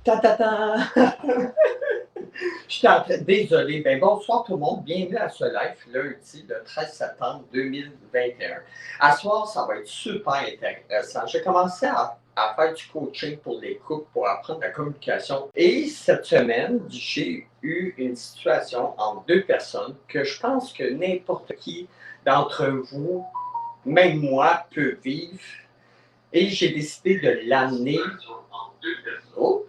Ta ta ta! Je suis en train... Désolé. Ben, bonsoir tout le monde. Bienvenue à ce live lundi, le 13 septembre 2021. À ce soir, ça va être super intéressant. J'ai commencé à faire du coaching pour les couples pour apprendre la communication. Et cette semaine, j'ai eu une situation entre deux personnes que je pense que n'importe qui d'entre vous, même moi, peut vivre. Et j'ai décidé de l'amener. Oh,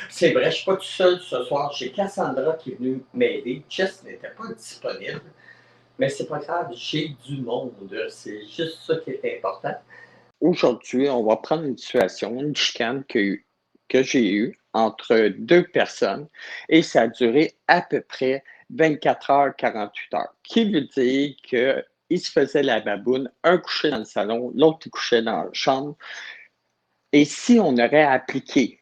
c'est vrai, je ne suis pas tout seul ce soir. J'ai Cassandra qui est venue m'aider. Jess n'était pas disponible. Mais c'est pas grave, j'ai du monde. C'est juste ça qui est important. Aujourd'hui, on va prendre une situation, une chicane que j'ai eue entre deux personnes et ça a duré à peu près 24 heures, 48 heures. Qui veut dire qu'ils se faisaient la baboune, un couchait dans le salon, l'autre couchait dans la chambre. Et si on aurait appliqué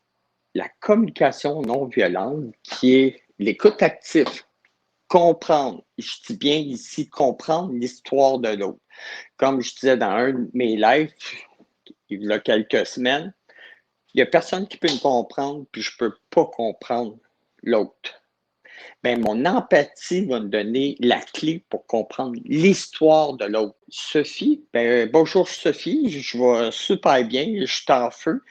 la communication non violente, qui est l'écoute active, comprendre, je dis bien ici, comprendre l'histoire de l'autre. Comme je disais dans un de mes lives, il y a quelques semaines, il n'y a personne qui peut me comprendre, puis je ne peux pas comprendre l'autre. Ben, mon empathie va me donner la clé pour comprendre l'histoire de l'autre. Sophie, ben, bonjour Sophie, je vais super bien, je suis en feu,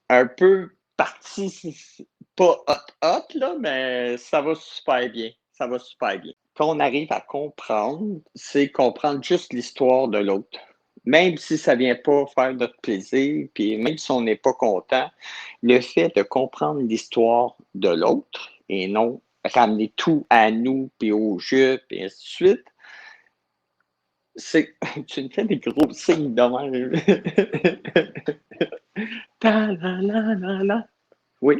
un peu parti, pas hot, là, mais ça va super bien. Ça va super bien. Quand on arrive à comprendre, c'est comprendre juste l'histoire de l'autre. Même si ça ne vient pas faire notre plaisir, puis même si on n'est pas content, le fait de comprendre l'histoire de l'autre et non ramener tout à nous, puis au jeu, puis ainsi de suite, c'est. Tu me fais des gros signes de même. Ta la la la la. Oui.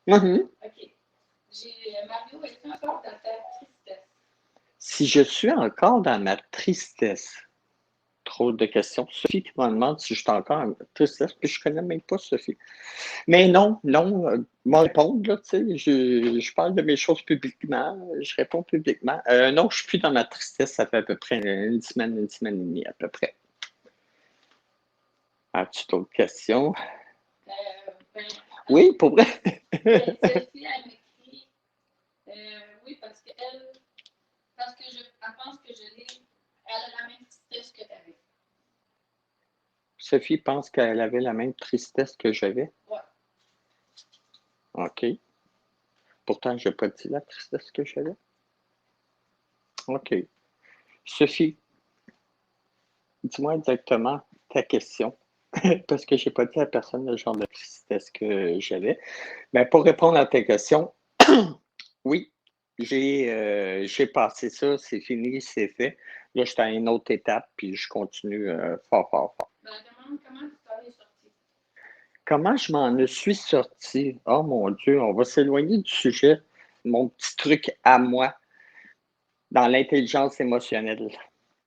Mhm. OK. Mario, es-tu encore dans ta tristesse? Si je suis encore dans ma tristesse, trop de questions. Sophie qui me demande si je suis encore en tristesse, puis je ne connais même pas Sophie. Mais non, moi répondre, là, tu sais, je parle de mes choses publiquement, je réponds publiquement. Non, je ne suis plus dans ma tristesse, ça fait à peu près une semaine et demie à peu près. As-tu d'autres questions? Ben, Oui, pour vrai. Sophie, elle m'écrit, oui, parce que elle pense que elle a la même tristesse que tu avais. Sophie pense qu'elle avait la même tristesse que j'avais. Ouais. OK. Pourtant, je n'ai pas dit la tristesse que j'avais. OK. Sophie, dis-moi exactement ta question, parce que je n'ai pas dit à personne le genre de tristesse que j'avais. Mais pour répondre à ta question, oui, j'ai passé ça, c'est fini, c'est fait. Là, je suis à une autre étape, puis je continue fort, fort, fort. Ben, comment tu t'en es sorti? Comment je m'en suis sorti? Oh mon Dieu, on va s'éloigner du sujet. Mon petit truc à moi dans l'intelligence émotionnelle.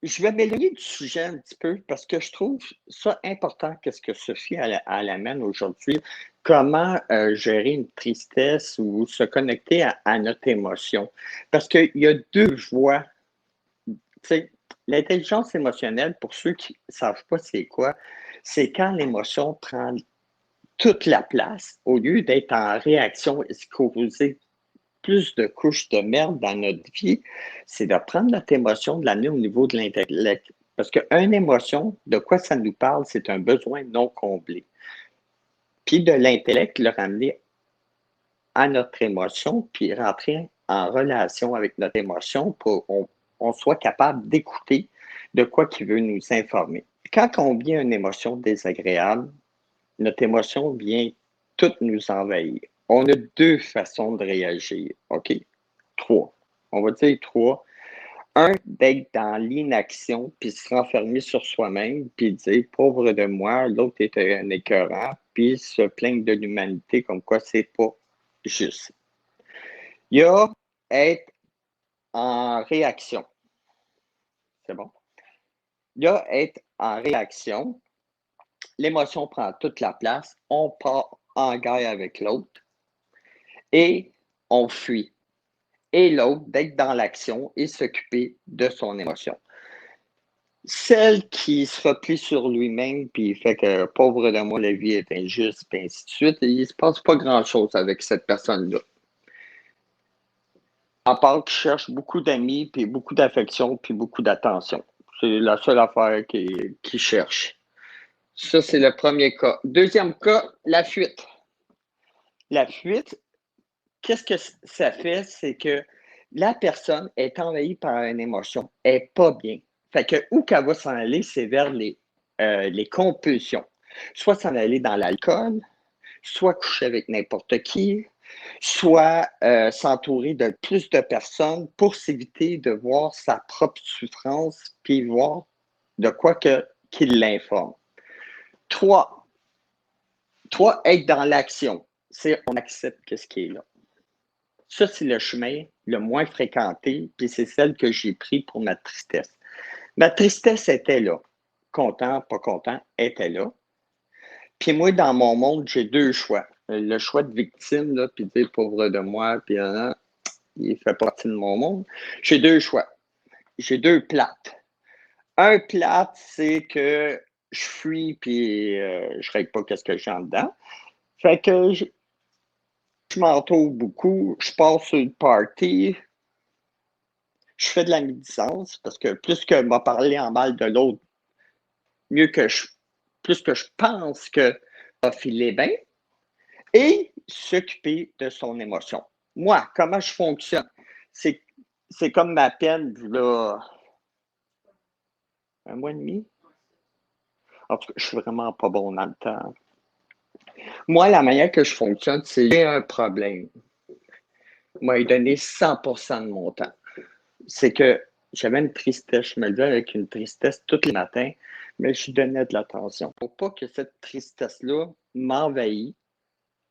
Je vais m'éloigner du sujet un petit peu parce que je trouve ça important, qu'est-ce que Sophie elle amène aujourd'hui. Comment gérer une tristesse ou se connecter à notre émotion. Parce qu'il y a deux voies. Tu sais, l'intelligence émotionnelle, pour ceux qui ne savent pas c'est quoi, c'est quand l'émotion prend toute la place au lieu d'être en réaction et se causer plus de couches de merde dans notre vie, c'est de prendre notre émotion, de l'amener au niveau de l'intellect. Parce qu'une émotion, de quoi ça nous parle, c'est un besoin non comblé. Puis de l'intellect, le ramener à notre émotion, puis rentrer en relation avec notre émotion pour qu'on soit capable d'écouter de quoi qu'il veut nous informer. Quand on vit une émotion désagréable, notre émotion vient tout nous envahir. On a deux façons de réagir, OK? Trois. On va dire trois. Un, d'être dans l'inaction, puis se renfermer sur soi-même, puis dire pauvre de moi, l'autre est un écœurant, puis se plaindre de l'humanité comme quoi c'est pas juste. Il y a être en réaction. C'est bon? Il y a être en réaction. L'émotion prend toute la place. On part en guerre avec l'autre et on fuit. Et l'autre d'être dans l'action et s'occuper de son émotion. Celle qui se replie sur lui-même, puis fait que pauvre de moi, la vie est injuste, puis ainsi de suite, il se passe pas grand-chose avec cette personne-là. À part qu'il cherche beaucoup d'amis, puis beaucoup d'affection, puis beaucoup d'attention. C'est la seule affaire qu'il cherche. Ça, c'est le premier cas. Deuxième cas, la fuite. La fuite, qu'est-ce que ça fait? C'est que la personne est envahie par une émotion. Elle n'est pas bien. Fait que où qu'elle va s'en aller, c'est vers les compulsions. Soit s'en aller dans l'alcool, soit coucher avec n'importe qui, soit s'entourer de plus de personnes pour s'éviter de voir sa propre souffrance, puis voir de quoi qu'il l'informe. Trois, être dans l'action. C'est on accepte ce qui est là. Ça, c'est le chemin le moins fréquenté, puis c'est celle que j'ai pris pour ma tristesse. Ma tristesse était là. Content, pas content, était là. Puis moi, dans mon monde, j'ai deux choix. Le choix de victime, là, puis dire pauvre de moi, puis il fait partie de mon monde. J'ai deux choix. J'ai deux plates. Un plate, c'est que je fuis, puis je règle pas qu'est-ce que j'ai en dedans. Fait que je m'entoure beaucoup, je pars sur le party, je fais de la médisance, parce que plus que m'a parlé en mal de l'autre, mieux que plus que je pense que va filer bien, et s'occuper de son émotion. Moi, comment je fonctionne? C'est, c'est comme ma peine, là, un mois et demi. En tout cas, je suis vraiment pas bon dans le temps. Moi, la manière que je fonctionne, c'est j'ai un problème. Moi, il donné 100% de mon temps. C'est que j'avais une tristesse, je me levais avec une tristesse tous les matins, mais je donnais de l'attention. Pour pas que cette tristesse-là m'envahisse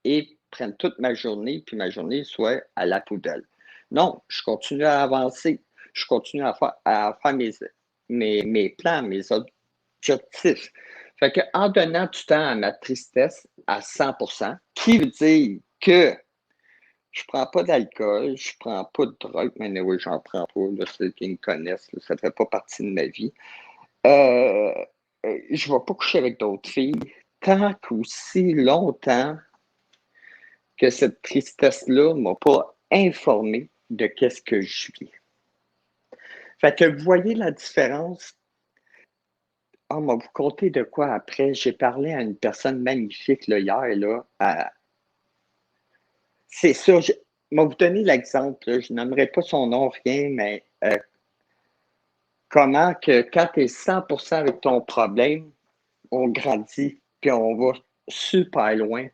et prenne toute ma journée, puis ma journée soit à la poubelle. Non, je continue à avancer. Je continue à faire mes plans, mes objectifs. Fait que, en donnant du temps à ma tristesse à 100%, qui veut dire que je prends pas d'alcool, je prends pas de drogue, mais oui, j'en prends pas, là, ceux qui me connaissent, là, ça fait pas partie de ma vie. Euh, je vais pas coucher avec d'autres filles tant qu'aussi longtemps que cette tristesse-là m'a pas informé de qu'est-ce que je vis. Fait que vous voyez la différence. Ah, moi, vous comptez de quoi après? J'ai parlé à une personne magnifique là, hier, là. C'est ça, je vais vous donner l'exemple, là, je n'aimerais pas son nom, rien, mais comment que quand tu es 100% avec ton problème, on grandit, puis on va super loin.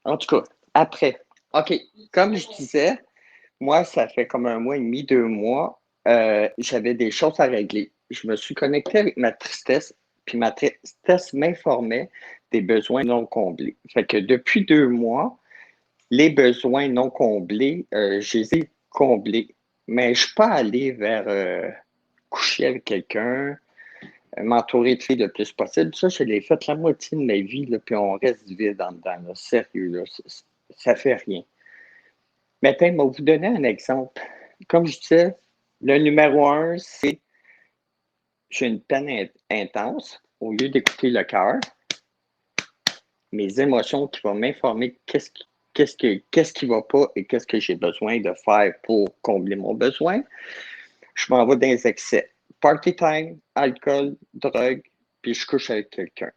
En tout cas, après, OK, comme je disais, moi, ça fait comme un mois et demi, 2 mois, j'avais des choses à régler. Je me suis connecté avec ma tristesse, puis ma tristesse m'informait des besoins non comblés. Fait que depuis 2 mois, les besoins non comblés, je les ai comblés. Mais je ne suis pas allé vers coucher avec quelqu'un, m'entourer de filles le plus possible. Ça, je l'ai fait la moitié de ma vie, là, puis on reste vide en dedans. Là. Sérieux, là, ça fait rien. Mais je vais vous donner un exemple. Comme je disais, le numéro un, c'est j'ai une peine intense. Au lieu d'écouter le cœur, mes émotions qui vont m'informer qu'est-ce qui va pas et qu'est-ce que j'ai besoin de faire pour combler mon besoin. Je m'en vais dans les excès. Party time, alcool, drogue, puis je couche avec quelqu'un.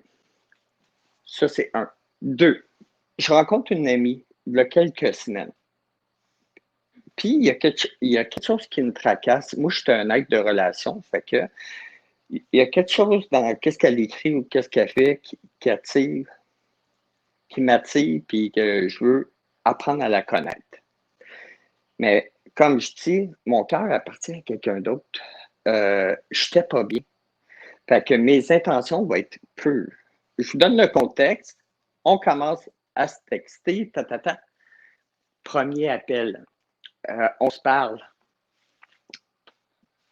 Ça, c'est un. Deux, je rencontre une amie il y a quelques semaines. Puis, il y a quelque chose qui me tracasse. Moi, je suis un acte de relation. Fait que, il y a quelque chose dans qu'est-ce qu'elle écrit ou qu'est-ce qu'elle fait qui attire, qui m'attire, puis que je veux apprendre à la connaître. Mais comme je dis, mon cœur appartient à quelqu'un d'autre. Je n'étais pas bien. Fait que mes intentions vont être pures. Je vous donne le contexte. On commence à se texter. Premier appel. On se parle.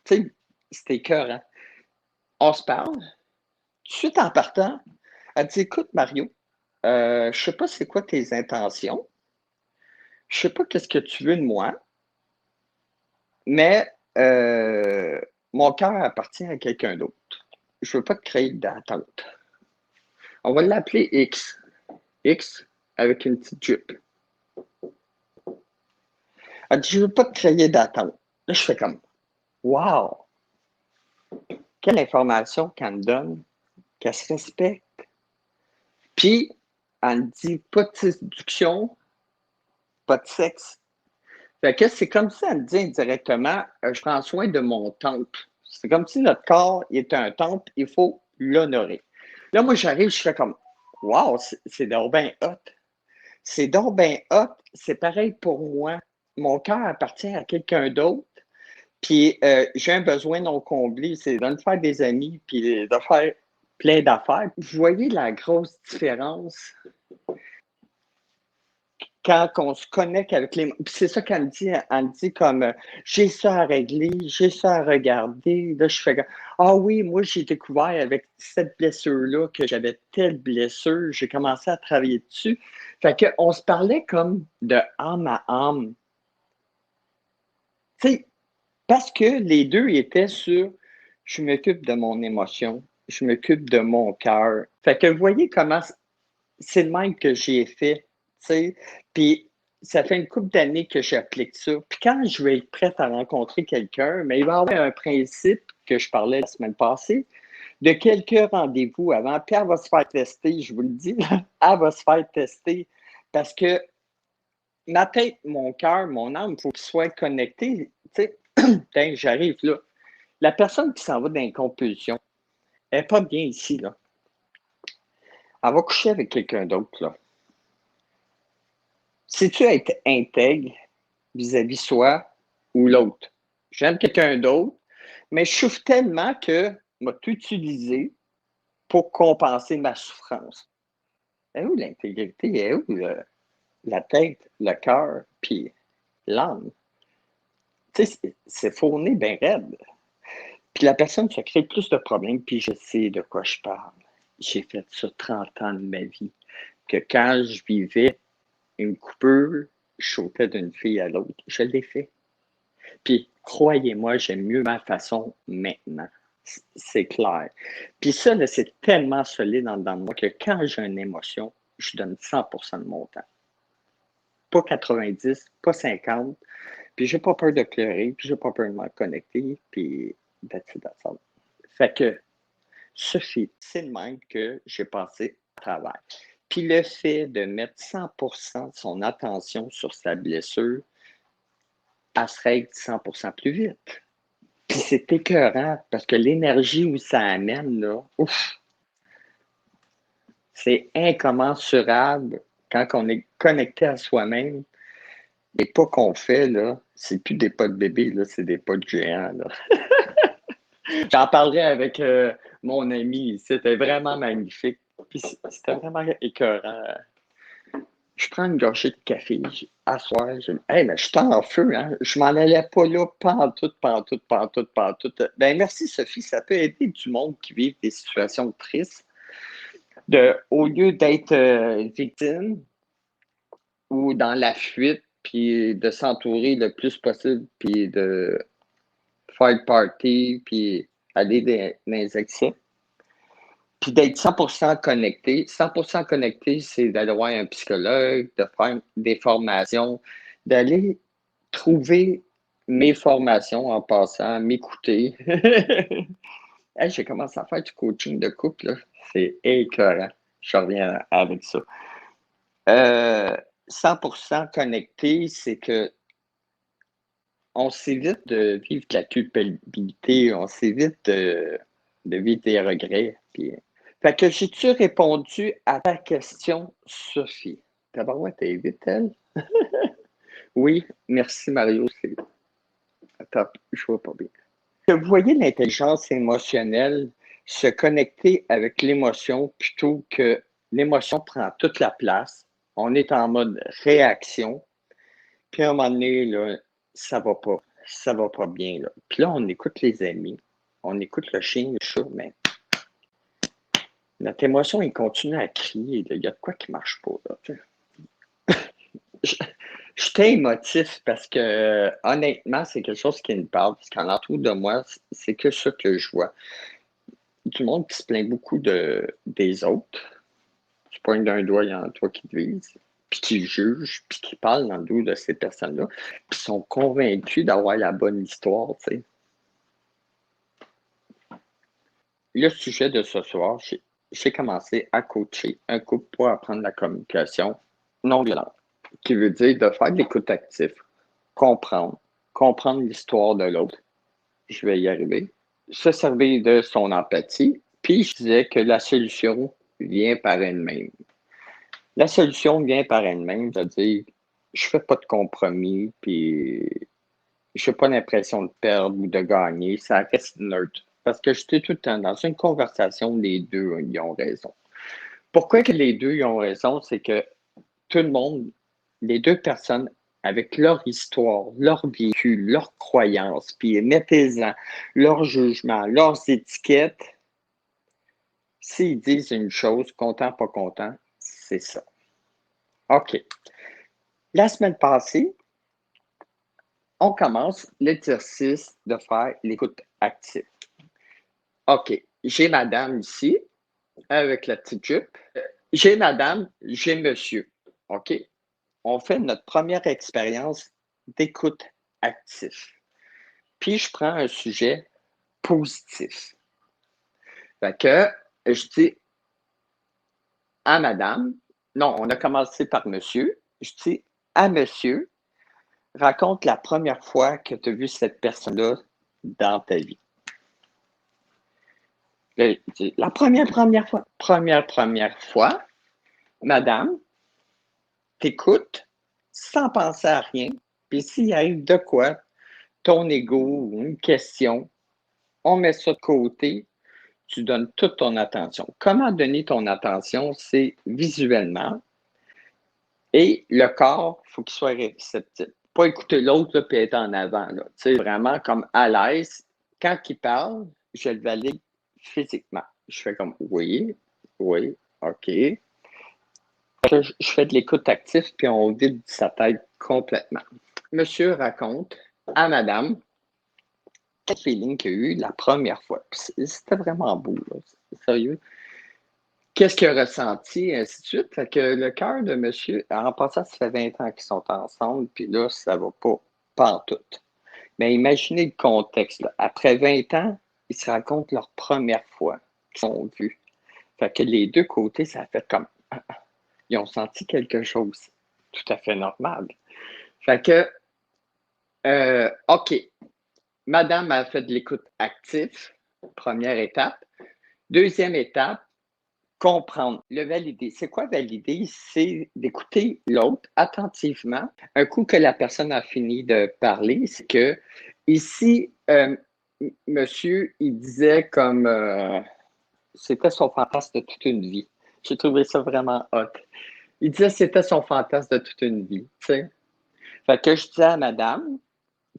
Tu sais, c'était écœurant. On se parle. Tout de suite en partant, elle dit écoute, Mario, je ne sais pas c'est quoi tes intentions. Je ne sais pas qu'est-ce que tu veux de moi, mais mon cœur appartient à quelqu'un d'autre. je veux pas te créer d'attente. On va l'appeler X. X avec une petite jupe. Elle dit, je veux pas te créer d'attente. Là, je fais comme, wow! Quelle information qu'elle me donne, qu'elle se respecte. Puis, elle me dit, pas de séduction, pas de sexe. Fait que c'est comme si elle me dit indirectement, je prends soin de mon temple. C'est comme si notre corps est un temple, il faut l'honorer. Là, moi, j'arrive, je fais comme, wow, c'est donc bien hot. C'est donc bien hot. C'est pareil pour moi. Mon cœur appartient à quelqu'un d'autre. Puis j'ai un besoin non comblé, c'est de me faire des amis, puis de faire plein d'affaires. Vous voyez la grosse différence quand on se connecte avec les... Puis c'est ça qu'elle me dit comme, j'ai ça à régler, j'ai ça à regarder. Là, je fais comme, ah oui, moi, j'ai découvert avec cette blessure-là que j'avais telle blessure, j'ai commencé à travailler dessus. Fait qu'on se parlait comme de âme à âme. Tu sais, parce que les deux étaient sur, je m'occupe de mon émotion, je m'occupe de mon cœur. Fait que vous voyez comment c'est le même que j'ai fait, tu sais. Puis ça fait une couple d'années que j'applique ça. Puis quand je vais être prête à rencontrer quelqu'un, mais il va y avoir un principe que je parlais la semaine passée, de quelques rendez-vous avant. Puis elle va se faire tester, je vous le dis, elle va se faire tester parce que ma tête, mon cœur, mon âme, il faut qu'ils soient connectés. Tu sais, j'arrive là. La personne qui s'en va dans une compulsion, elle n'est pas bien ici, là. Elle va coucher avec quelqu'un d'autre, là. Sais-tu être intègre vis-à-vis soi ou l'autre? J'aime quelqu'un d'autre, mais je souffre tellement que m'a tout utilisé pour compenser ma souffrance. Elle est où l'intégrité? Elle est où la tête, le cœur, puis l'âme? Tu sais, c'est fourné bien raide. Puis la personne se crée plus de problèmes, puis je sais de quoi je parle. J'ai fait ça 30 ans de ma vie. Que quand je vivais une coupure, je sautais d'une fille à l'autre. Je l'ai fait. Puis croyez-moi, j'aime mieux ma façon maintenant. C'est clair. Puis ça, là, c'est tellement solide dans moi que quand j'ai une émotion, je donne 100% de mon temps. Pas 90, pas 50. Puis j'ai pas peur de pleurer, puis j'ai pas peur de me connecter, puis that's it, that's all. Fait que Sophie, c'est le même que j'ai passé à travers. Puis le fait de mettre 100% de son attention sur sa blessure, elle se règle 100% plus vite. Puis c'est écœurant parce que l'énergie où ça amène, là, ouf, c'est incommensurable quand on est connecté à soi-même. Les pas qu'on fait, là, c'est plus des pas de bébé, là, c'est des pas de géant, là. J'en parlerai avec mon ami, c'était vraiment magnifique. Puis c'était vraiment écœurant. Je prends une gorgée de café, à soir, hey, mais je suis en feu, hein? Je m'en allais pas là, pantoute. Ben, merci, Sophie, ça peut aider du monde qui vit des situations tristes. Au lieu d'être victime ou dans la fuite, puis de s'entourer le plus possible, puis de faire le party, puis aller dans les excès. Puis d'être 100% connecté. 100% connecté, c'est d'aller voir un psychologue, de faire des formations, d'aller trouver mes formations en passant, m'écouter. Hey, j'ai commencé à faire du coaching de couple, là. C'est écœurant. Je reviens avec ça. 100% connecté, c'est que on s'évite de vivre de la culpabilité, on s'évite de vivre des regrets. Puis... Fait que j'ai-tu répondu à ta question, Sophie? Tabarouette, t'es vite, elle? Oui, merci Mario. Attends, je vois pas bien. Vous voyez l'intelligence émotionnelle se connecter avec l'émotion plutôt que l'émotion prend toute la place. On est en mode réaction. Puis à un moment donné, là, ça va pas. Ça va pas bien. Là. Puis là, on écoute les amis. On écoute le chien, le chat, mais notre émotion, il continue à crier. Là. Il y a de quoi qui marche pas. Là. J'étais émotif parce que, honnêtement, c'est quelque chose qui me parle. Parce qu'en entour de moi, c'est que ça que je vois. du monde qui se plaint beaucoup des autres. Tu pointes d'un doigt, il y en a toi qui te vise, puis qui jugent, puis qui parlent dans le dos de ces personnes-là, puis sont convaincus d'avoir la bonne histoire, tu sais. Le sujet de ce soir, j'ai commencé à coacher un couple pour apprendre la communication non violente, qui veut dire de faire de l'écoute active, comprendre l'histoire de l'autre. Je vais y arriver. Se servir de son empathie, puis je disais que la solution vient par elle-même. La solution vient par elle-même, c'est-à-dire, je fais pas de compromis, puis je n'ai pas l'impression de perdre ou de gagner, ça reste neutre. Parce que j'étais tout le temps dans une conversation, les deux, ils ont raison. Pourquoi que les deux, ils ont raison? C'est que tout le monde, les deux personnes, avec leur histoire, leur vécu, leurs croyances, puis mettez-en leur jugement, leurs étiquettes, s'ils disent une chose, content, pas content, c'est ça. OK. La semaine passée, on commence l'exercice de faire l'écoute active. OK. J'ai madame ici, avec la petite jupe. J'ai madame, j'ai monsieur. OK? On fait notre première expérience d'écoute active. Puis, je prends un sujet positif. Fait que je dis à madame, non, on a commencé par monsieur. Je dis à monsieur, raconte la première fois que tu as vu cette personne-là dans ta vie. La première fois. Première fois, madame, t'écoutes sans penser à rien. Puis s'il arrive de quoi, ton ego ou une question, on met ça de côté, tu donnes toute ton attention. Comment donner ton attention? C'est visuellement. Et le corps, il faut qu'il soit réceptif. Pas écouter l'autre puis être en avant. Là. Vraiment comme à l'aise. Quand il parle, je le valide physiquement. Je fais comme oui, OK. Je fais de l'écoute active puis on vide sa tête complètement. Monsieur raconte à madame quel feeling qu'il a eu la première fois. C'était vraiment beau, là. Sérieux. Qu'est-ce qu'il a ressenti, et ainsi de suite. Fait que le cœur de monsieur, en passant, ça fait 20 ans qu'ils sont ensemble, puis là, ça va pas pantoute. Mais imaginez le contexte. Là. Après 20 ans, ils se racontent leur première fois qu'ils sont vus. Fait que les deux côtés, ça a fait comme... Ils ont senti quelque chose. Tout à fait normal. Fait que, OK. Madame a fait de l'écoute active, première étape. Deuxième étape, comprendre, le valider. C'est quoi valider? C'est d'écouter l'autre attentivement. Un coup que la personne a fini de parler, c'est que ici, monsieur, il disait comme c'était son fantasme de toute une vie. J'ai trouvé ça vraiment hot. Il disait que c'était son fantasme de toute une vie. T'sais. Fait que je disais à madame,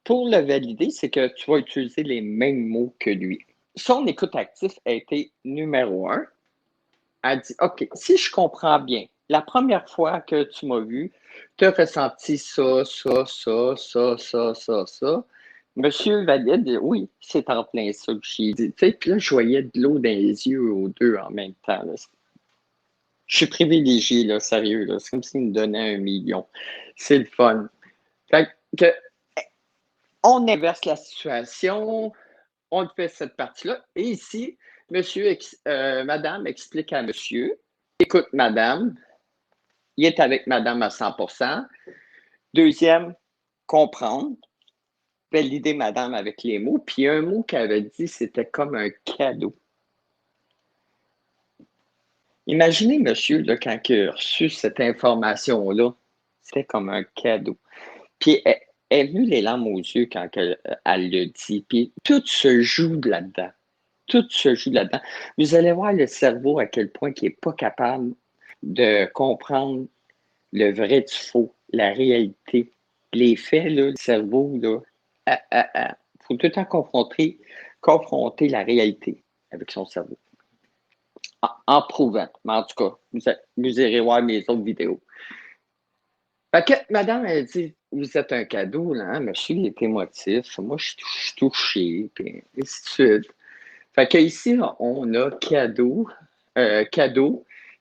pour le valider, c'est que tu vas utiliser les mêmes mots que lui. Son écoute active a été numéro 1. Elle dit, OK, si je comprends bien, la première fois que tu m'as vu, tu as ressenti ça. Monsieur valide, oui, c'est en plein ça que j'ai dit. Puis là, je voyais de l'eau dans les yeux aux deux en même temps. Là. Je suis privilégié, là, sérieux. Là. C'est comme s'il me donnait 1 million. C'est le fun. Fait que, on inverse la situation, on fait cette partie-là. Et ici, madame explique à monsieur, écoute, madame, il est avec madame à 100%. Deuxième, comprendre, valider madame avec les mots. Puis un mot qu'elle avait dit, c'était comme un cadeau. Imaginez, monsieur, là, quand il a reçu cette information-là, c'était comme un cadeau. Puis elle est venue les larmes aux yeux quand elle le dit. Puis tout se joue là-dedans. Tout se joue là-dedans. Vous allez voir le cerveau à quel point il n'est pas capable de comprendre le vrai du faux, la réalité. Les faits, là, le cerveau, là, faut tout le temps confronter la réalité avec son cerveau. En prouvant. Mais en tout cas, vous irez voir mes autres vidéos. Fait que madame, elle dit, vous êtes un cadeau, là, hein? Monsieur, il est émotif. Moi, je suis touché, puis ainsi de suite. Fait que ici, on a cadeau,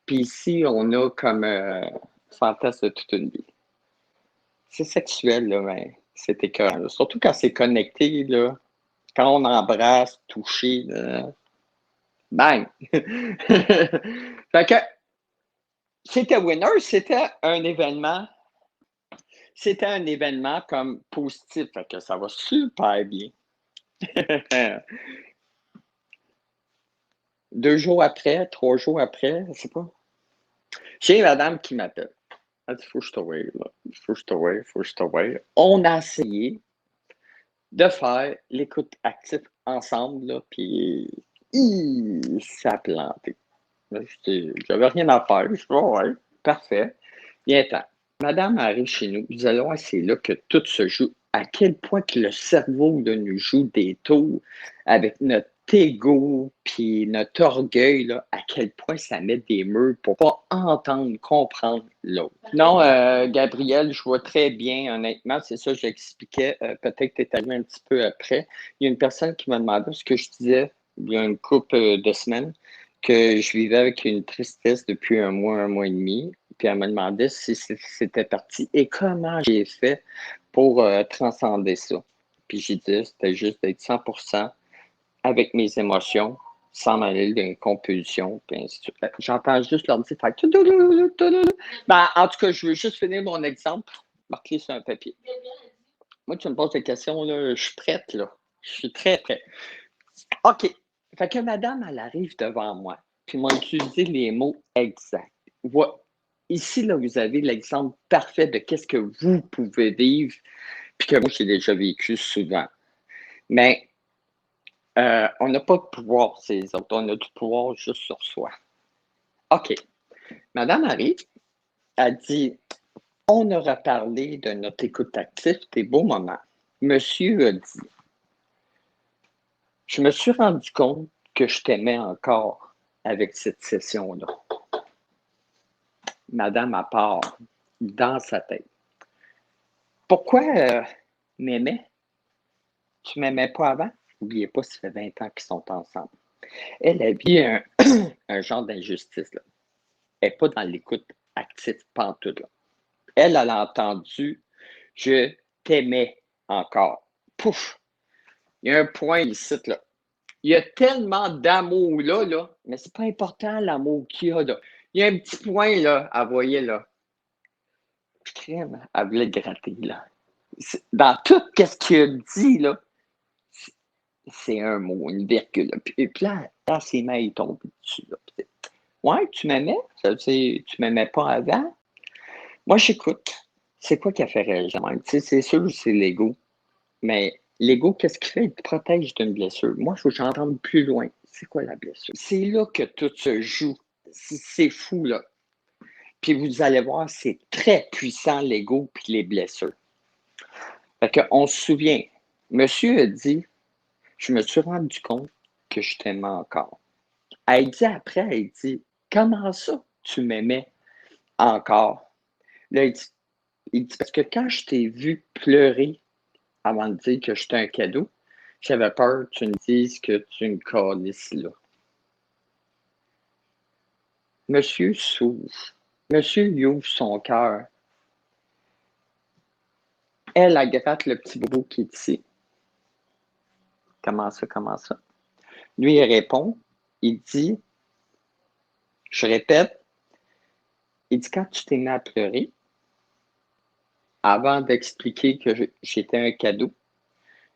puis ici, on a comme fantasme de toute une vie. C'est sexuel, là, mais c'est écœurant, là. Surtout quand c'est connecté, là. Quand on embrasse, toucher, là, bang! Fait que c'était winner, c'était un événement comme positif, fait que ça va super bien. 2 jours après, 3 jours après, je sais pas. J'ai madame qui m'appelle. Elle dit, faut que je te voie, là. Faut que je te voie, faut que je te voie. On a essayé de faire l'écoute active ensemble, là, puis ça a planté. Là, j'avais rien à faire. Je dis, ouais, parfait. Viens-t'en. Madame arrive chez nous. Nous allons voir, c'est là que tout se joue. À quel point que le cerveau de nous joue des tours avec notre ego puis notre orgueil, là, à quel point ça met des murs pour pas entendre, comprendre l'autre. Non, Gabriel, je vois très bien, honnêtement, c'est ça que j'expliquais. Peut-être que tu es arrivé un petit peu après. Il y a une personne qui m'a demandé ce que je disais il y a une couple de semaines, que je vivais avec une tristesse depuis un mois et demi. Puis elle me demandait si c'était parti et comment j'ai fait pour transcender ça. Puis j'ai dit, c'était juste d'être 100% avec mes émotions, sans m'aller d'une compulsion, puis ainsi de suite. J'entends juste leur dire, ben, en tout cas, je veux juste finir mon exemple, marquer sur un papier. Moi, tu me poses des questions, là, je suis prête, là. Je suis très prête. OK. Fait que madame, elle arrive devant moi, puis m'a utilisé les mots exacts. Ici, là, vous avez l'exemple parfait de qu'est-ce que vous pouvez vivre, puis que moi, j'ai déjà vécu souvent. Mais on n'a pas de pouvoir, ces autres. On a du pouvoir juste sur soi. OK. Madame arrive, elle dit, on aura parlé de notre écoute active, des beaux moments. Monsieur a dit, je me suis rendu compte que je t'aimais encore avec cette session-là. Madame à part, dans sa tête. Pourquoi m'aimais? Tu m'aimais pas avant? N'oubliez pas, ça fait 20 ans qu'ils sont ensemble. Elle vit un genre d'injustice, là. Elle n'est pas dans l'écoute active pantoute, là. Elle a entendu « Je t'aimais encore ». Pouf! Il y a un point ici, là. Il y a tellement d'amour là, mais c'est pas important l'amour qu'il y a, là. Il y a un petit point, là, à voyer, là. Crème, elle voulait gratter, là. Dans tout ce qu'il a dit, là, c'est un mot, une virgule. Et puis là, dans ses mains, il tombe dessus. Là. Ouais, tu m'aimais? Ça veut dire, tu m'aimais pas avant? Moi, j'écoute. C'est quoi qui a fait réagir? C'est sûr, c'est l'ego. Mais l'ego, qu'est-ce qu'il fait? Il te protège d'une blessure. Moi, il faut que j'entende plus loin. C'est quoi la blessure? C'est là que tout se joue. C'est fou, là. Puis vous allez voir, c'est très puissant, l'ego puis les blessures. Fait qu'on se souvient, monsieur a dit, je me suis rendu compte que je t'aimais encore. Elle dit après, elle dit, comment ça, tu m'aimais encore? Là, il dit, parce que quand je t'ai vu pleurer avant de dire que j'étais un cadeau, j'avais peur que tu me dises que tu me calisses là. Monsieur s'ouvre. Monsieur lui ouvre son cœur. Elle gratte le petit bobo qui est ici. Comment ça, comment ça? Lui, il répond, il dit, je répète, il dit, quand tu t'es mis à pleurer, avant d'expliquer que j'étais un cadeau,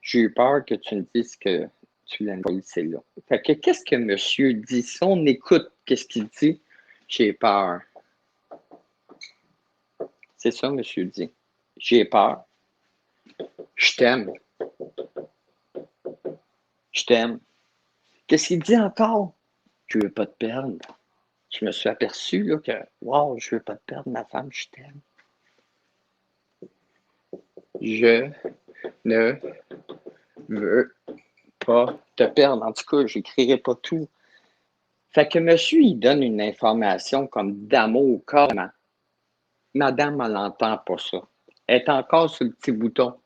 j'ai eu peur que tu me dises que tu l'aimes pas laisser là. Fait que qu'est-ce que monsieur dit? Si on écoute, qu'est-ce qu'il dit? J'ai peur. C'est ça, monsieur dit. J'ai peur. Je t'aime. Je t'aime. Qu'est-ce qu'il dit encore? Je veux pas te perdre. Je me suis aperçu là, que, wow, je veux pas te perdre, ma femme, je t'aime. Je ne veux pas te perdre. En tout cas, j'écrirai pas tout. Fait que monsieur, il donne une information comme d'amour, carrément. Madame, elle n'entend pas ça. Elle est encore sur le petit bouton.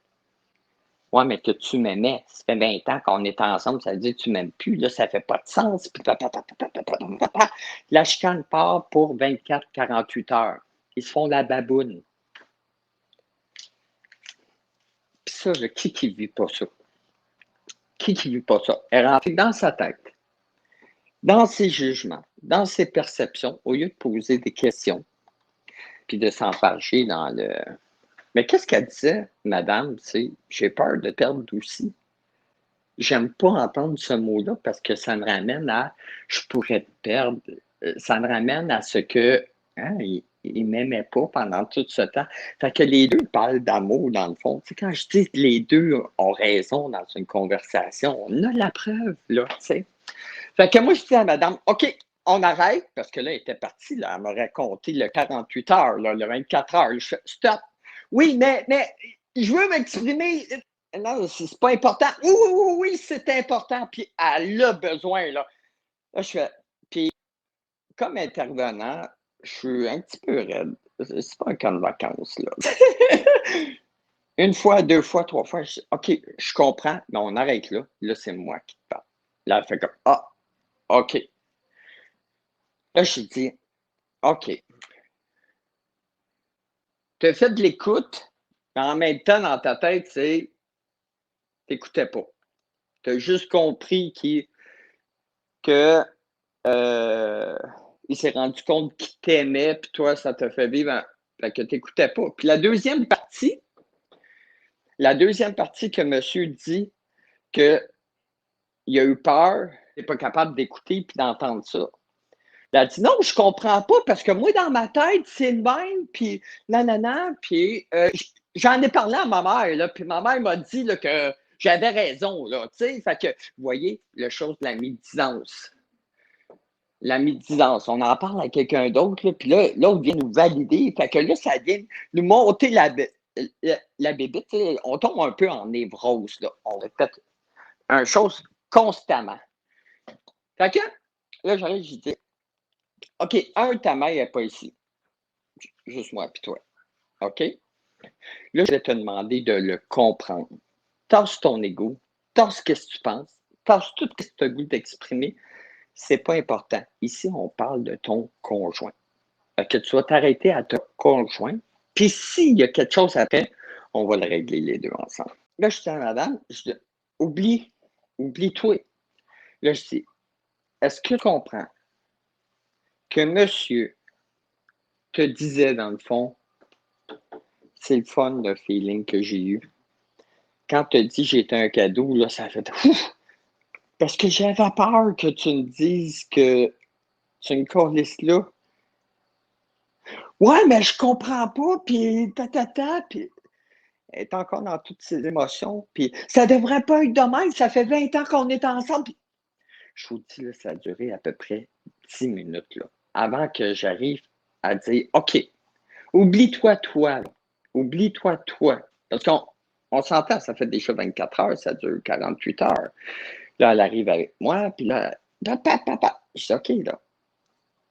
Ouais, mais que tu m'aimais. Ça fait 20 ans qu'on est ensemble, ça veut dire que tu m'aimes plus. Là, ça fait pas de sens. Puis la chicane part pour 24-48 heures. Ils se font la baboune. Puis ça, qui vit pas ça? Qui vit pas ça? Elle rentre dans sa tête, dans ses jugements, dans ses perceptions, au lieu de poser des questions, puis de s'enfarger dans le... Mais qu'est-ce qu'elle disait, madame? C'est j'ai peur de perdre aussi. J'aime pas entendre ce mot-là parce que ça me ramène à je pourrais te perdre. Ça me ramène à ce que il m'aimait pas pendant tout ce temps. Fait que les deux parlent d'amour dans le fond. Tu sais, quand je dis que les deux ont raison dans une conversation, on a la preuve, là, tu sais. Fait que moi, je dis à madame, OK, on arrête, parce que là, elle était partie, là, elle m'a raconté le 48 heures, là, le 24 heures. Je fais, stop. Oui, mais je veux m'exprimer. Non, c'est pas important. Oui, c'est important. Puis elle a besoin, là. Là, je fais. Puis, comme intervenant, je suis un petit peu raide. C'est pas un camp de vacances, là. Une fois, deux fois, trois fois, je dis, OK, je comprends, mais on arrête là. Là, c'est moi qui te parle. Là, elle fait comme, ah, OK. Là, je dis, OK. Tu as fait de l'écoute, mais en même temps, dans ta tête, c'est, t'écoutais pas. Tu as juste compris que il s'est rendu compte qu'il t'aimait, puis toi, ça t'a fait vivre, fait que tu n'écoutais pas. Puis la deuxième partie que monsieur dit qu'il a eu peur, il n'est pas capable d'écouter puis d'entendre ça. Il a dit non, je comprends pas parce que moi, dans ma tête, c'est le même, puis nanana, puis j'en ai parlé à ma mère, là, puis ma mère m'a dit là, que j'avais raison, là, tu sais. Fait que, vous voyez, la chose de la médisance. La médisance, on en parle à quelqu'un d'autre, puis là, l'autre vient nous valider. Fait que là, ça vient nous monter la bébite. On tombe un peu en névrose, là. On répète une chose constamment. Fait que là, j'arrive, je dis, OK, ta mère n'est pas ici. Juste moi puis toi. OK? Là, je vais te demander de le comprendre. Tasse ton ego, tasse ce que tu penses, tasse tout ce que tu as goût d'exprimer. C'est pas important. Ici, on parle de ton conjoint. Que tu vas t'arrêter à ton conjoint. Puis s'il y a quelque chose après, on va le régler les deux ensemble. Là, je dis à madame, je dis, oublie-toi. Là, je dis, est-ce que tu comprends que monsieur te disait dans le fond, c'est le fun, le feeling que j'ai eu. Quand tu as dit j'étais un cadeau, là, ça fait ouf! Parce que j'avais peur que tu me dises que tu me colles là. Ouais, mais je comprends pas, puis puis elle est encore dans toutes ses émotions, puis ça devrait pas être de même, ça fait 20 ans qu'on est ensemble. Puis, je vous dis, là, ça a duré à peu près 10 minutes, là, avant que j'arrive à dire, OK, oublie-toi, toi, là. Oublie-toi, toi. Parce qu'on s'entend, ça fait déjà 24 heures, ça dure 48 heures. Là, elle arrive avec moi, puis là, papa. Je dis, OK, là,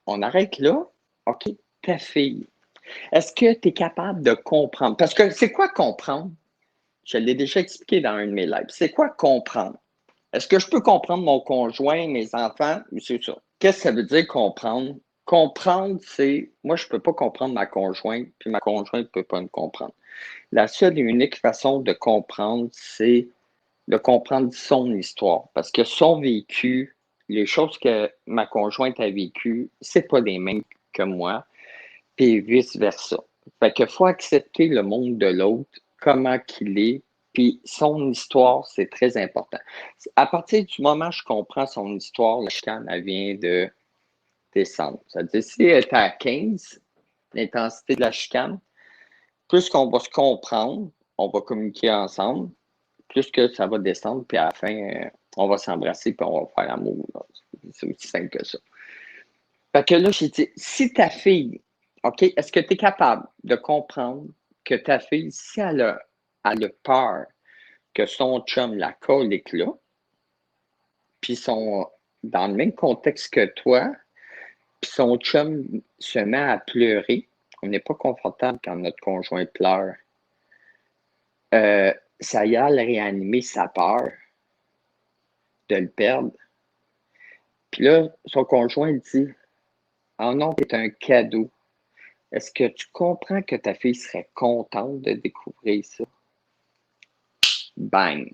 on arrête là. OK, ta fille. Est-ce que tu es capable de comprendre? Parce que c'est quoi comprendre? Je l'ai déjà expliqué dans un de mes lives. C'est quoi comprendre? Est-ce que je peux comprendre mon conjoint, mes enfants? C'est ça. Qu'est-ce que ça veut dire comprendre? Comprendre, c'est moi, je ne peux pas comprendre ma conjointe, puis ma conjointe ne peut pas me comprendre. La seule et unique façon de comprendre, c'est de comprendre son histoire. Parce que son vécu, les choses que ma conjointe a vécues, c'est pas les mêmes que moi, puis vice-versa. Fait qu'il faut accepter le monde de l'autre, comment qu'il est, puis son histoire, c'est très important. À partir du moment où je comprends son histoire, la chicane, elle vient de descendre. C'est-à-dire, si elle est à 15, l'intensité de la chicane, plus qu'on va se comprendre, on va communiquer ensemble, plus que ça va descendre, puis à la fin, on va s'embrasser, puis on va faire l'amour. C'est aussi simple que ça. Fait que là, j'ai dit, si ta fille, OK, est-ce que tu es capable de comprendre que ta fille, si elle a peur que son chum la colique là, puis sont dans le même contexte que toi, puis son chum se met à pleurer, on n'est pas confortable quand notre conjoint pleure. ça y a le réanimer sa peur de le perdre. Puis là, son conjoint dit, oh non, c'est un cadeau. Est-ce que tu comprends que ta fille serait contente de découvrir ça? Bang!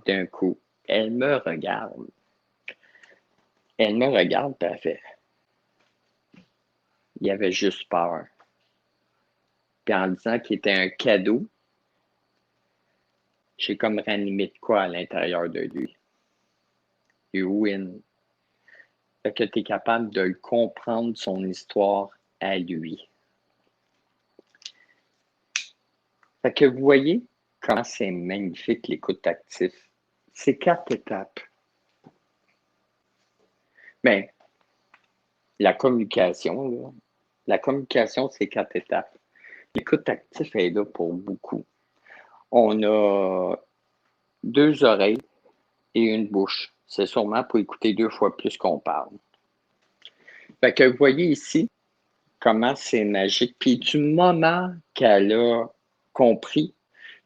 D'un coup, elle me regarde. Elle me regarde, puis elle fait. Il avait juste peur. Puis en disant qu'il était un cadeau, j'ai comme ranimé de quoi à l'intérieur de lui. You win. Fait que tu es capable de le comprendre, son histoire à lui. Fait que vous voyez comment c'est magnifique l'écoute active. C'est 4 étapes. Mais la communication, là, la communication, c'est 4 étapes. L'écoute active est là pour beaucoup. On a 2 oreilles et une bouche. C'est sûrement pour écouter 2 fois plus qu'on parle. Fait que vous voyez ici comment c'est magique. Puis du moment qu'elle a compris,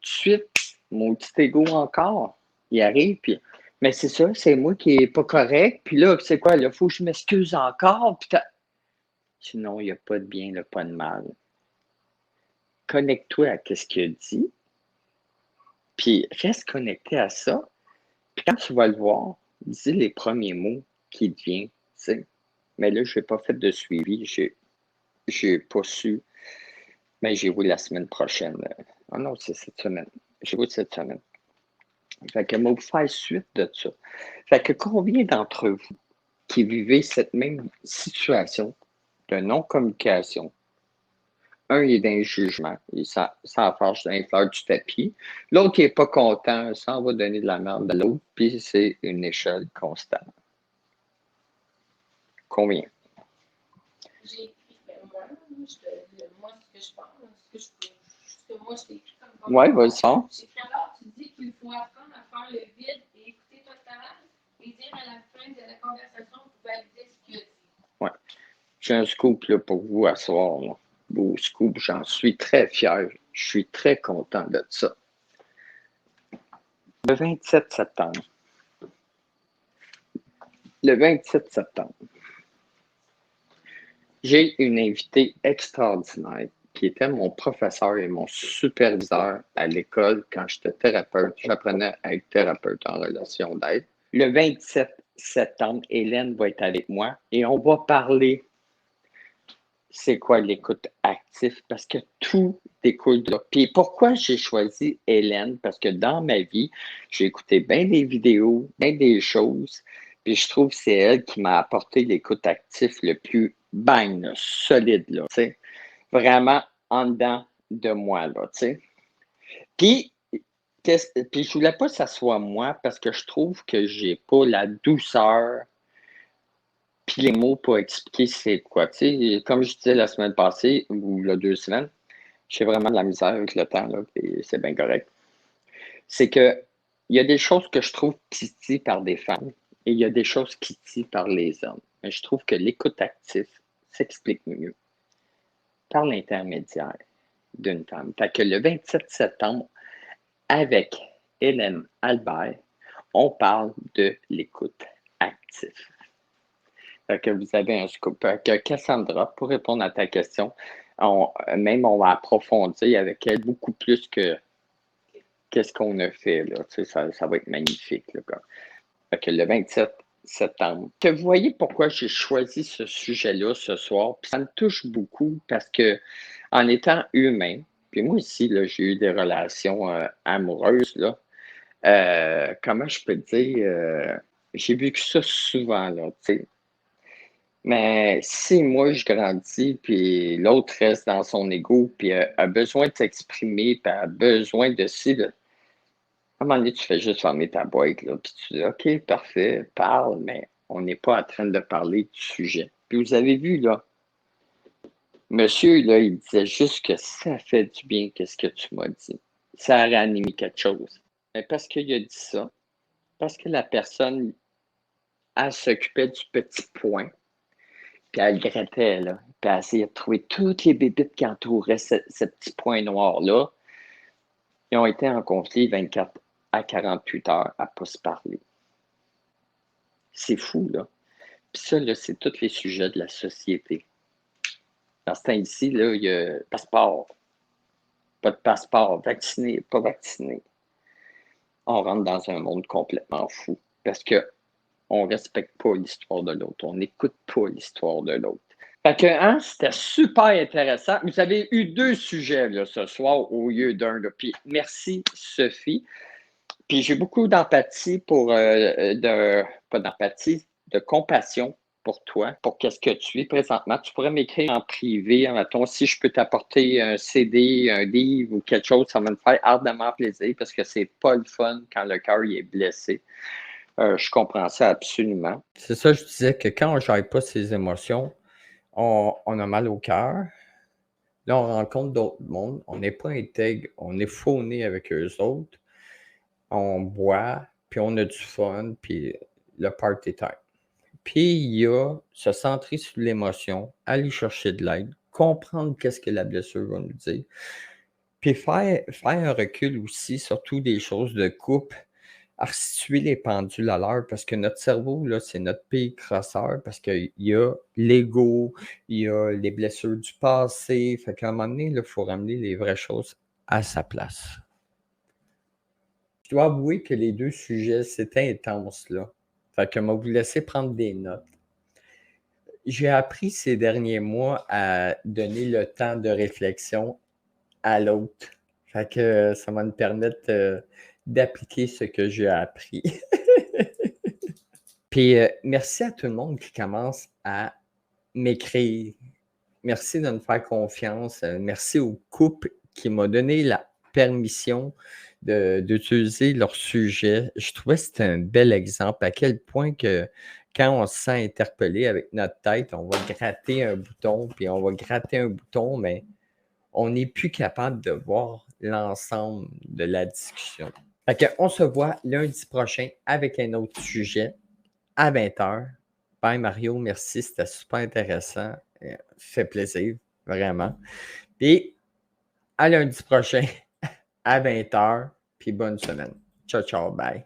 tout de suite, mon petit ego encore, il arrive, puis mais c'est ça, c'est moi qui n'est pas correct. Puis là, c'est quoi? Il faut que je m'excuse encore. Puis sinon, il n'y a pas de bien, il n'y a pas de mal. Connecte-toi à ce qu'il a dit, puis reste connecté à ça. Puis quand tu vas le voir, dis les premiers mots qui te viennent. Mais là, je n'ai pas fait de suivi. Je n'ai pas su. Mais j'ai vu la semaine prochaine. Ah non, c'est cette semaine. J'ai vu cette semaine. Fait que moi, vous faire suite de ça. Fait que combien d'entre vous qui vivez cette même situation de non-communication, un, il est dans le jugement, il s'en fâche dans les fleurs du tapis. L'autre, il n'est pas content, ça va donner de la merde à l'autre, puis c'est une échelle constante. Combien? J'ai écrit, moi, ce que je pense, ce que moi, je t'ai écrit comme Ouais, vas-y, ça. J'ai écrit alors, tu dis qu'il faut apprendre à faire le vide et écouter totalement et dire à la fin de la conversation, vous validez ce qu'il a dit. Ouais. J'ai un scoop là, pour vous à soir. Là. Beau scoop, j'en suis très fier. Je suis très content de ça. Le 27 septembre. Le 27 septembre, j'ai une invitée extraordinaire qui était mon professeur et mon superviseur à l'école quand j'étais thérapeute. J'apprenais à être thérapeute en relation d'aide. Le 27 septembre, Hélène va être avec moi et on va parler c'est quoi l'écoute active parce que tout découle de là. Puis pourquoi j'ai choisi Hélène? Parce que dans ma vie, j'ai écouté bien des vidéos, bien des choses, puis je trouve que c'est elle qui m'a apporté l'écoute active le plus bang, là, solide, là, tu sais. Vraiment en dedans de moi, là, tu sais. Puis, puis je voulais pas que ça soit moi parce que je trouve que j'ai pas la douceur puis les mots pour expliquer c'est quoi. Tu sais, comme je disais la semaine passée, ou il y a 2 semaines, j'ai vraiment de la misère avec le temps, là, et c'est bien correct. C'est que il y a des choses que je trouve qui disent par des femmes et il y a des choses qui disent par les hommes. Mais je trouve que l'écoute active s'explique mieux par l'intermédiaire d'une femme. Fait que le 27 septembre, avec Hélène Albert, on parle de l'écoute active. Fait que vous avez un scoop. Fait que Cassandra, pour répondre à ta question, on va approfondir avec elle beaucoup plus que qu'est-ce qu'on a fait. Là. Tu sais, ça va être magnifique. Là, fait que le 27 septembre. Que vous voyez pourquoi j'ai choisi ce sujet-là ce soir. Puis ça me touche beaucoup parce que en étant humain, puis moi aussi, là, j'ai eu des relations amoureuses. Là, comment je peux dire? J'ai vécu ça souvent. Là, tu sais. Mais si moi je grandis, puis l'autre reste dans son ego, puis a besoin de s'exprimer, puis a besoin de ci, à un moment donné, tu fais juste fermer ta boîte, là, puis tu dis, OK, parfait, parle, mais on n'est pas en train de parler du sujet. Puis vous avez vu, là, monsieur, là, il disait juste que ça fait du bien, qu'est-ce que tu m'as dit. Ça a réanimé quelque chose. Mais parce qu'il a dit ça, parce que la personne, elle s'occupait du petit point, puis elle le grattait, là. Puis elle essayait de trouver toutes les bébites qui entouraient ce petit point noir-là. Ils ont été en conflit 24 à 48 heures à ne pas se parler. C'est fou, là. Puis ça, là, c'est tous les sujets de la société. Dans ce temps-ci, là, il y a passeport, pas de passeport, vacciné, pas vacciné. On rentre dans un monde complètement fou parce qu'on ne respecte pas l'histoire de l'autre, on n'écoute pas l'histoire de l'autre. Fait que, hein, c'était super intéressant. Vous avez eu 2 sujets là, ce soir au lieu d'un. Puis merci, Sophie. Puis j'ai beaucoup d'empathie pas d'empathie, de compassion pour toi, pour qu'est-ce que tu es présentement. Tu pourrais m'écrire en privé, mettons, si je peux t'apporter un CD, un livre ou quelque chose, ça va me faire ardemment plaisir parce que c'est pas le fun quand le cœur est blessé. Je comprends ça absolument. C'est ça, je disais que quand on ne gère pas ses émotions, on a mal au cœur. Là, on rencontre d'autres mondes, on n'est pas intègre, on est fauné avec eux autres, on boit, puis on a du fun, puis le party time. Puis il y a se centrer sur l'émotion, aller chercher de l'aide, comprendre qu'est-ce que la blessure va nous dire, puis faire un recul aussi, surtout des choses de couple, à restituer les pendules à l'heure parce que notre cerveau, là, c'est notre pire crosseur parce qu'il y a l'ego, il y a les blessures du passé. Fait qu'à un moment donné, il faut ramener les vraies choses à sa place. Je dois avouer que les 2 sujets, c'était intense, là. Fait que moi, vous laisser prendre des notes. J'ai appris ces derniers mois à donner le temps de réflexion à l'autre. Fait que ça va me permettre d'appliquer ce que j'ai appris. Puis merci à tout le monde qui commence à m'écrire. Merci de me faire confiance. Merci au couple qui m'a donné la permission d'utiliser leur sujet. Je trouvais que c'était un bel exemple à quel point que quand on se sent interpellé avec notre tête, on va gratter un bouton, puis on va gratter un bouton, mais on n'est plus capable de voir l'ensemble de la discussion. Fait que on se voit lundi prochain avec un autre sujet à 20h. Bye Mario, merci, c'était super intéressant. Ça fait plaisir, vraiment. Et à lundi prochain à 20h, puis bonne semaine. Ciao, ciao, bye.